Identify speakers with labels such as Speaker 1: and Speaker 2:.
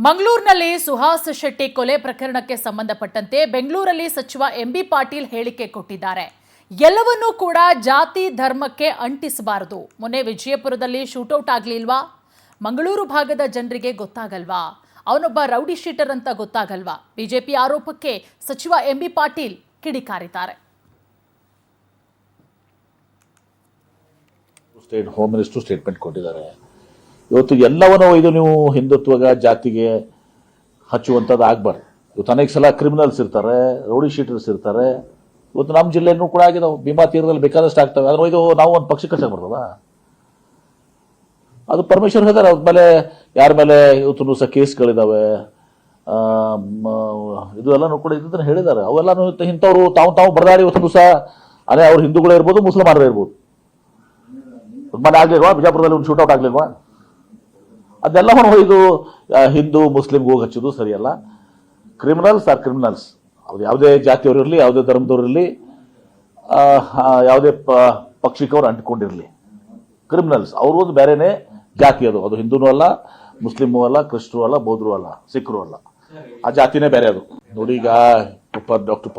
Speaker 1: ಮಂಗಳೂರಿನಲ್ಲಿ ಸುಹಾಸ್ ಶೆಟ್ಟಿ ಕೊಲೆ ಪ್ರಕರಣಕ್ಕೆ ಸಂಬಂಧಪಟ್ಟಂತೆ ಬೆಂಗಳೂರಲ್ಲಿ ಸಚಿವ ಎಂಬಿ ಪಾಟೀಲ್ ಹೇಳಿಕೆ ಕೊಟ್ಟಿದ್ದಾರೆ. ಎಲ್ಲವನ್ನೂ ಕೂಡ ಜಾತಿ ಧರ್ಮಕ್ಕೆ ಅಂಟಿಸಬಾರದು. ಮೊನ್ನೆ ವಿಜಯಪುರದಲ್ಲಿ ಶೂಟೌಟ್ ಆಗಲಿಲ್ವಾ? ಮಂಗಳೂರು ಭಾಗದ ಜನರಿಗೆ ಗೊತ್ತಾಗಲ್ವಾ? ಅವನೊಬ್ಬ ರೌಡಿ ಶೀಟರ್ ಅಂತ ಗೊತ್ತಾಗಲ್ವಾ? ಬಿಜೆಪಿ ಆರೋಪಕ್ಕೆ ಸಚಿವ ಎಂಬಿ ಪಾಟೀಲ್ ಕಿಡಿಕಾರಿದ್ದಾರೆ.
Speaker 2: ಸ್ಟೇಟ್ ಹೋಮ್ ಮಿನಿಸ್ಟರ್ ಸ್ಟೇಟ್ಮೆಂಟ್ ಕೊಟ್ಟಿದ್ದಾರೆ. ಇವತ್ತು ಎಲ್ಲವನ್ನೂ ಇದು ನೀವು ಹಿಂದುತ್ವಗ ಜಾತಿಗೆ ಹಚ್ಚುವಂಥದ್ದು ಆಗಬಾರ್ದು. ಇವತ್ತು ಅನೇಕ ಸಲ ಕ್ರಿಮಿನಲ್ಸ್ ಇರ್ತಾರೆ, ರೌಡಿ ಶೀಟರ್ಸ್ ಇರ್ತಾರೆ. ಇವತ್ತು ನಮ್ಮ ಜಿಲ್ಲೆಯೂ ಕೂಡ ಆಗಿದಾವೆ, ಭೀಮಾ ತೀರದಲ್ಲಿ ಬೇಕಾದಷ್ಟು ಆಗ್ತವೆ. ಅದ್ರ ಇದು ನಾವು ಒಂದು ಪಕ್ಷಕ್ಕೆ ಕಚ್ಚಕ್ಕೆ ಬರ್ತದ? ಅದು ಪರಮೇಶ್ವರ್ ಹೇಳಿದಾರೆ. ಅದ್ಮೇಲೆ ಯಾರ ಮೇಲೆ ಇವತ್ತು ಸಹ ಕೇಸ್ಗಳಿದಾವೆ, ಇದು ಎಲ್ಲನೂ ಕೂಡ ಇದನ್ನು ಹೇಳಿದ್ದಾರೆ. ಅವೆಲ್ಲನೂ ಇಂಥವ್ರು ತಾವು ಬರದಾಡಿ ಇವತ್ತು ಸಹ ಅದೇ ಅವ್ರು ಹಿಂದೂಗಳೇ ಇರ್ಬೋದು, ಮುಸಲ್ಮಾನರೇ ಇರ್ಬೋದು. ಮನೆ ಆಗ್ಲಿಲ್ವಾ? ಬಿಜಾಪುರದಲ್ಲಿ ಒಂದು ಶೂಟೌಟ್ ಆಗ್ಲಿಲ್ವಾ? ಅದೆಲ್ಲ ಇದು ಹಿಂದೂ ಮುಸ್ಲಿಂಗೆ ಹೋಗಿ ಹಚ್ಚೋದು ಸರಿಯಲ್ಲ. Criminals R criminals. ಅವ್ರು ಯಾವುದೇ ಜಾತಿಯವರು ಇರಲಿ, ಯಾವುದೇ ಧರ್ಮದವ್ರು ಇರಲಿ, ಯಾವುದೇ ಪಕ್ಷಿಕವ್ರು ಅಂಟ್ಕೊಂಡಿರಲಿ, ಕ್ರಿಮಿನಲ್ಸ್ ಅವರು ಒಂದು ಬೇರೆನೇ ಜಾತಿ. ಅದು ಹಿಂದೂನೂ ಅಲ್ಲ, ಮುಸ್ಲಿಮೂ ಅಲ್ಲ, ಕ್ರಿಸ್ತರು ಅಲ್ಲ, ಬೌದ್ಧರು ಅಲ್ಲ, ಸಿಖ್ರು ಅಲ್ಲ. ಆ ಜಾತಿನೇ ಬೇರೆ ಅದು. ನೋಡಿ, ಈಗ ಡಾಕ್ಟರ್